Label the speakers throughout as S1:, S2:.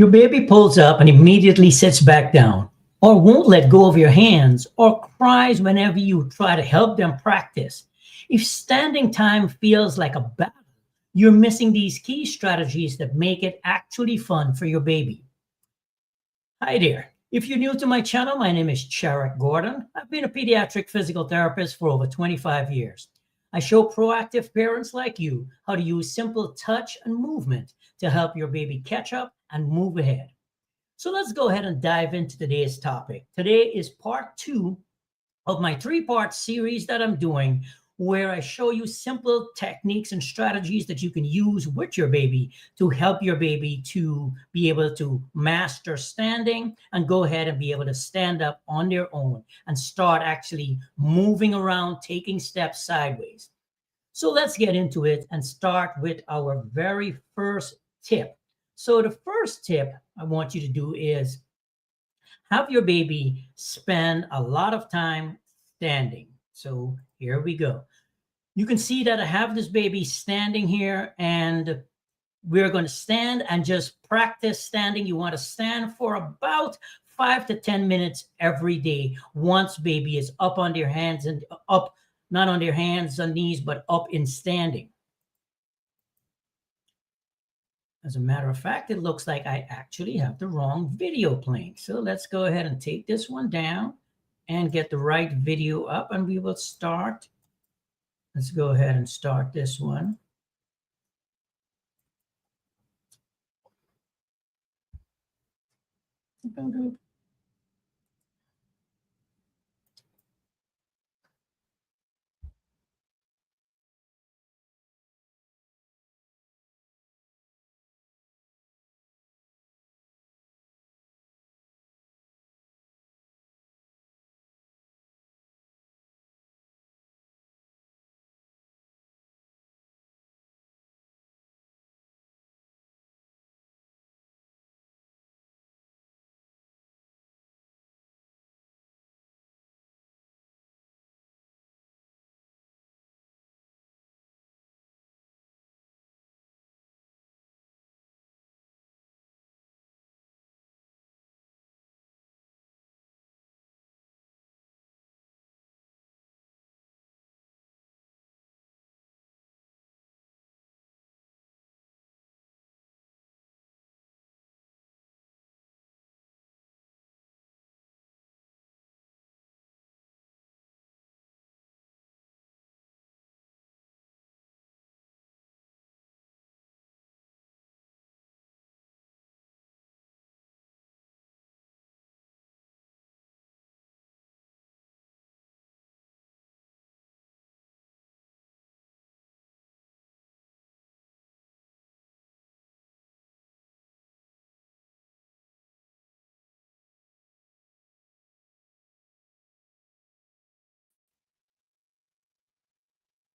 S1: Your baby pulls up and immediately sits back down, or won't let go of your hands, or cries whenever you try to help them practice. If standing time feels like a battle, you're missing these key strategies that make it actually fun for your baby. Hi there. If you're new to my channel, my name is Charek Gordon. I've been a pediatric physical therapist for over 25 years. I show proactive parents like you how to use simple touch and movement to help your baby catch up and move ahead. So let's go ahead and dive into today's topic. Today is part 2 of my 3-part series that I'm doing, where I show you simple techniques and strategies that you can use with your baby to help your baby to be able to master standing and go ahead and be able to stand up on their own and start actually moving around, taking steps sideways. So let's get into it and start with our very first tip. So the first tip I want you to do is have your baby spend a lot of time standing. So here we go. You can see that I have this baby standing here, and we're going to stand and just practice standing. You want to stand for about 5 to 10 minutes every day. Once baby is up on their hands and up, not on their hands and knees, but up in standing. As a matter of fact, it looks like I actually have the wrong video playing. So let's go ahead and take this one down and get the right video up, and we will start. Let's go ahead and start this one.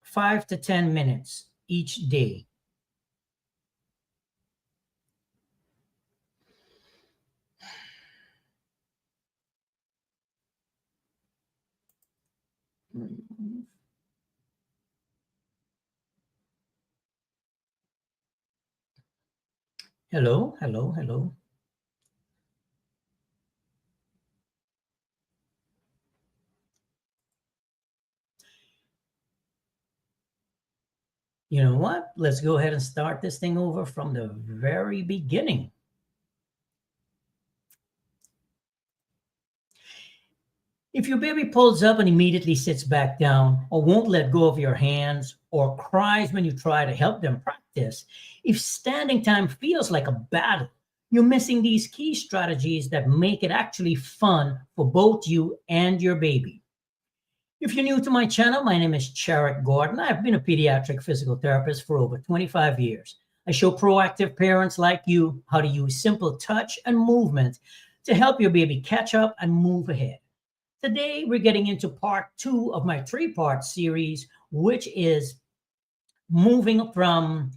S1: Five to 10 minutes each day. Hello, hello, hello. You know what? Let's go ahead and start this thing over from the very beginning. If your baby pulls up and immediately sits back down, or won't let go of your hands, or cries when you try to help them practice, if standing time feels like a battle, you're missing these key strategies that make it actually fun for both you and your baby. If you're new to my channel, my name is Charek Gordon. I've been a pediatric physical therapist for over 25 years. I show proactive parents like you how to use simple touch and movement to help your baby catch up and move ahead. Today, we're getting into part 2 of my 3-part series, which is moving from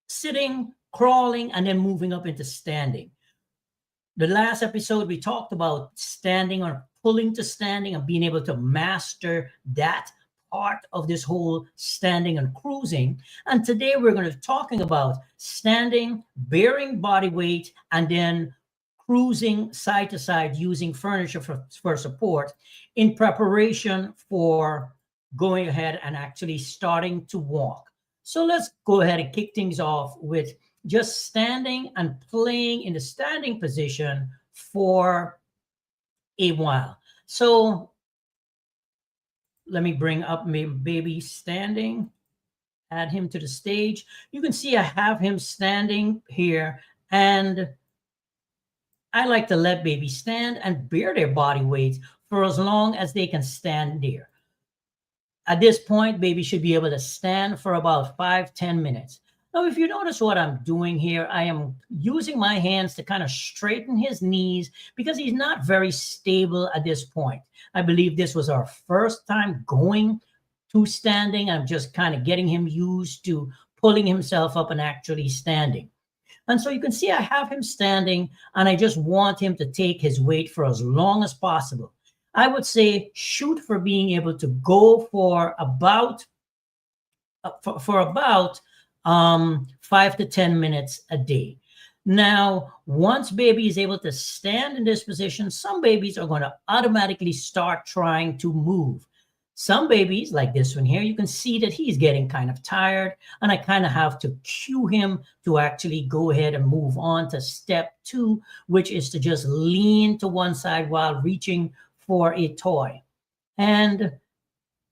S1: sitting, crawling, and then moving up into standing. The last episode, we talked about standing or pulling to standing and being able to master that part of this whole standing and cruising. And today we're going to be talking about standing, bearing body weight, and then cruising side to side using furniture for support in preparation for going ahead and actually starting to walk. So let's go ahead and kick things off with just standing and playing in the standing position for a while. So let me bring up my baby standing, add him to the stage. You can see I have him standing here, and I like to let babies stand and bear their body weight for as long as they can stand there. At this point, baby should be able to stand for about 5-10 minutes. Now, if you notice what I'm doing here, I am using my hands to kind of straighten his knees because he's not very stable at this point. I believe this was our first time going to standing. I'm just kind of getting him used to pulling himself up and actually standing. And so you can see I have him standing, and I just want him to take his weight for as long as possible. I would say shoot for being able to go for about 5 to 10 minutes a day. Now, once baby is able to stand in this position, some babies are going to automatically start trying to move. Some babies, like this one here, you can see that he's getting kind of tired, and I kind of have to cue him to actually go ahead and move on to step 2, which is to just lean to one side while reaching for a toy. And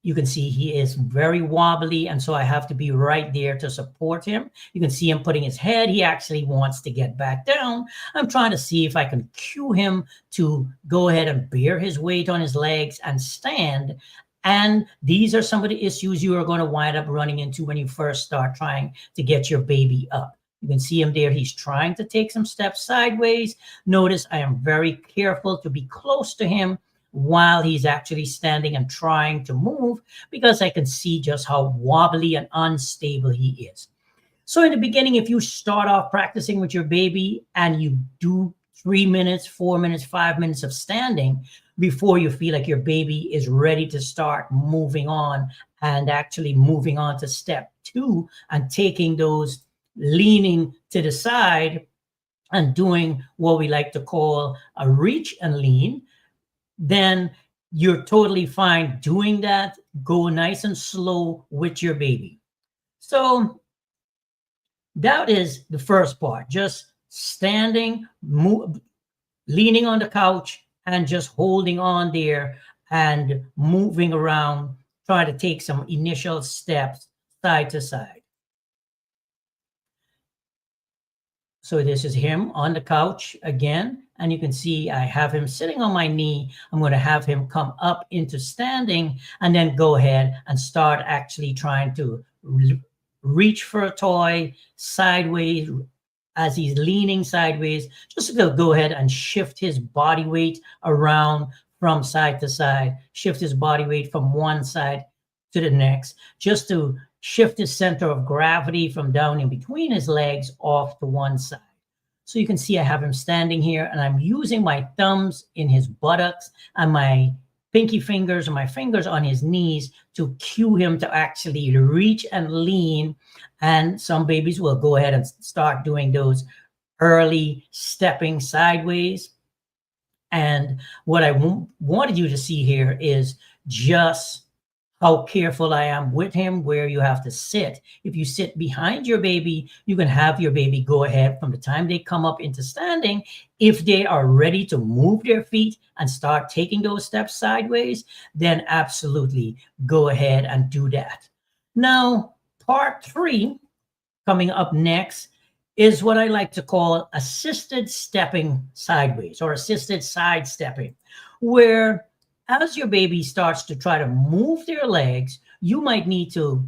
S1: you can see he is very wobbly, and so I have to be right there to support him. You can see him putting his head. He actually wants to get back down. I'm trying to see if I can cue him to go ahead and bear his weight on his legs and stand. And these are some of the issues you are going to wind up running into when you first start trying to get your baby up. You can see him there. He's trying to take some steps sideways. Notice I am very careful to be close to him while he's actually standing and trying to move, because I can see just how wobbly and unstable he is. So in the beginning, if you start off practicing with your baby and you do 3 minutes, 4 minutes, 5 minutes of standing before you feel like your baby is ready to start moving on and actually moving on to step 2 and taking those leaning to the side and doing what we like to call a reach and lean, then you're totally fine doing that. Go nice and slow with your baby. So that is the first part, just standing, leaning on the couch, and just holding on there and moving around, trying to take some initial steps side to side. So this is him on the couch again. And you can see I have him sitting on my knee. I'm going to have him come up into standing and then go ahead and start actually trying to reach for a toy sideways as he's leaning sideways, just to go ahead and shift his body weight around from side to side, shift his body weight from one side to the next, just to shift his center of gravity from down in between his legs off to one side. So you can see I have him standing here, and I'm using my thumbs in his buttocks and my pinky fingers and my fingers on his knees to cue him to actually reach and lean. And some babies will go ahead and start doing those early stepping sideways. And what I wanted you to see here is just how careful I am with him, where you have to sit. If you sit behind your baby, you can have your baby go ahead from the time they come up into standing. If they are ready to move their feet and start taking those steps sideways, then absolutely go ahead and do that. Now, part 3 coming up next is what I like to call assisted stepping sideways or assisted side stepping, where as your baby starts to try to move their legs, you might need to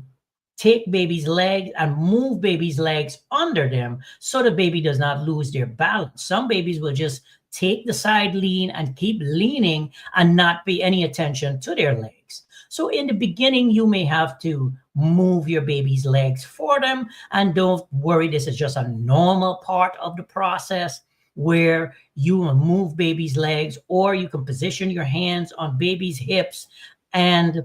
S1: take baby's legs and move baby's legs under them so the baby does not lose their balance. Some babies will just take the side lean and keep leaning and not pay any attention to their legs. So in the beginning, you may have to move your baby's legs for them. And don't worry, this is just a normal part of the process, where you will move baby's legs, or you can position your hands on baby's hips and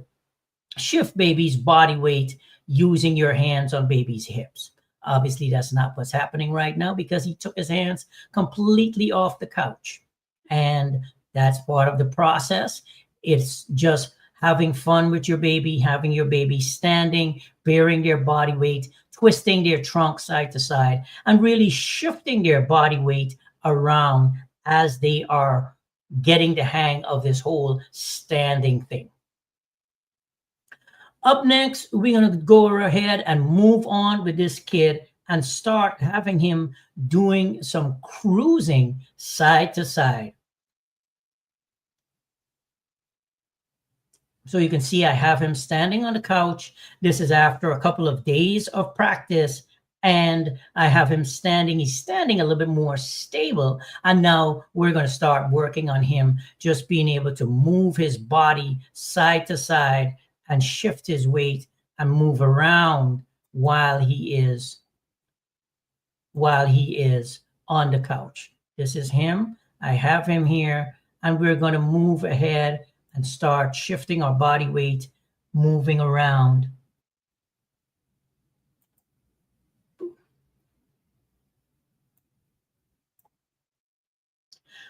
S1: shift baby's body weight using your hands on baby's hips. Obviously, that's not what's happening right now because he took his hands completely off the couch. And that's part of the process. It's just having fun with your baby, having your baby standing, bearing their body weight, twisting their trunk side to side, and really shifting their body weight around as they are getting the hang of this whole standing thing. Up next, we're going to go ahead and move on with this kid and start having him doing some cruising side to side. So you can see I have him standing on the couch. This is after a couple of days of practice. And I have him standing. He's standing a little bit more stable. And now we're going to start working on him just being able to move his body side to side and shift his weight and move around while he is on the couch. This is him. I have him here, and we're going to move ahead and start shifting our body weight, moving around.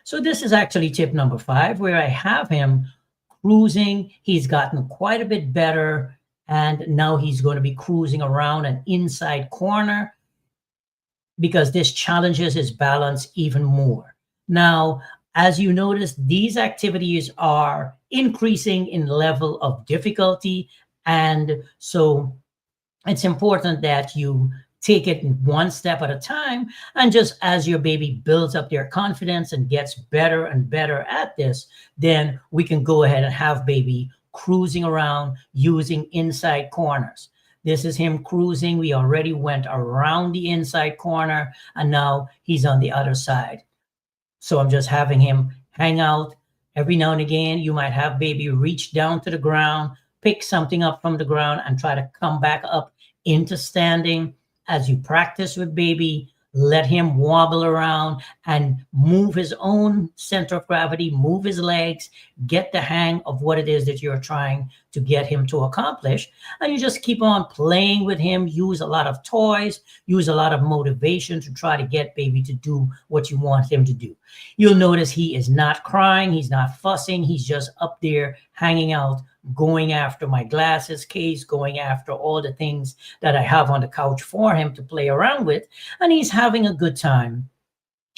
S1: So this is actually tip number 5, where I have him cruising. He's gotten quite a bit better, and now he's going to be cruising around an inside corner because this challenges his balance even more. Now, as you notice, these activities are increasing in level of difficulty, and so it's important that you take it one step at a time. And just as your baby builds up their confidence and gets better and better at this, then we can go ahead and have baby cruising around using inside corners. This is him cruising. We already went around the inside corner, and now he's on the other side. So I'm just having him hang out. Every now and again, you might have baby reach down to the ground, pick something up from the ground, and try to come back up into standing. As you practice with baby, let him wobble around and move his own center of gravity, move his legs, get the hang of what it is that you're trying to get him to accomplish. And you just keep on playing with him, use a lot of toys, use a lot of motivation to try to get baby to do what you want him to do. You'll notice he is not crying, he's not fussing, he's just up there hanging out, going after my glasses case, going after all the things that I have on the couch for him to play around with. And he's having a good time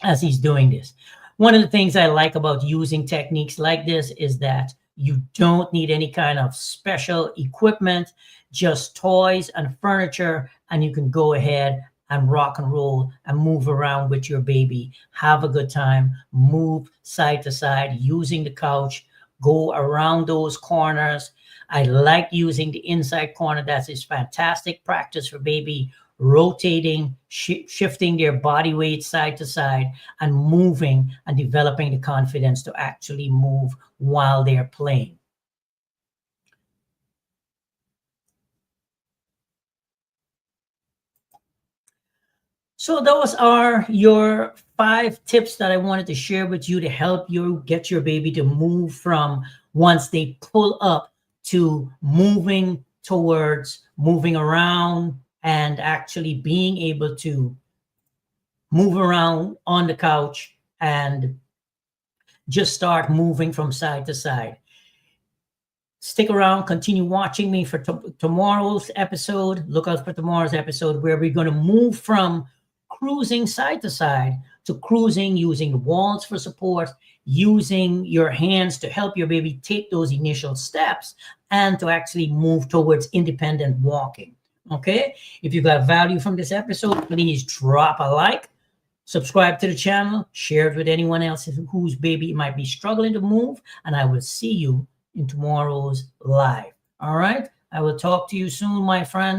S1: as he's doing this. One of the things I like about using techniques like this is that you don't need any kind of special equipment, just toys and furniture, and you can go ahead and rock and roll and move around with your baby. Have a good time, move side to side using the couch, go around those corners. I like using the inside corner. That is fantastic practice for baby, rotating, shifting their body weight side to side and moving and developing the confidence to actually move while they're playing. So those are your 5 tips that I wanted to share with you to help you get your baby to move from once they pull up to moving towards moving around and actually being able to move around on the couch and just start moving from side to side. Stick around, continue watching me for tomorrow's episode. Look out for tomorrow's episode where we're going to move from cruising side to side to cruising using the walls for support, using your hands to help your baby take those initial steps and to actually move towards independent walking. Okay? If you got value from this episode, please drop a like, subscribe to the channel, share it with anyone else whose baby might be struggling to move, and I will see you in tomorrow's live. All right? I will talk to you soon, my friend.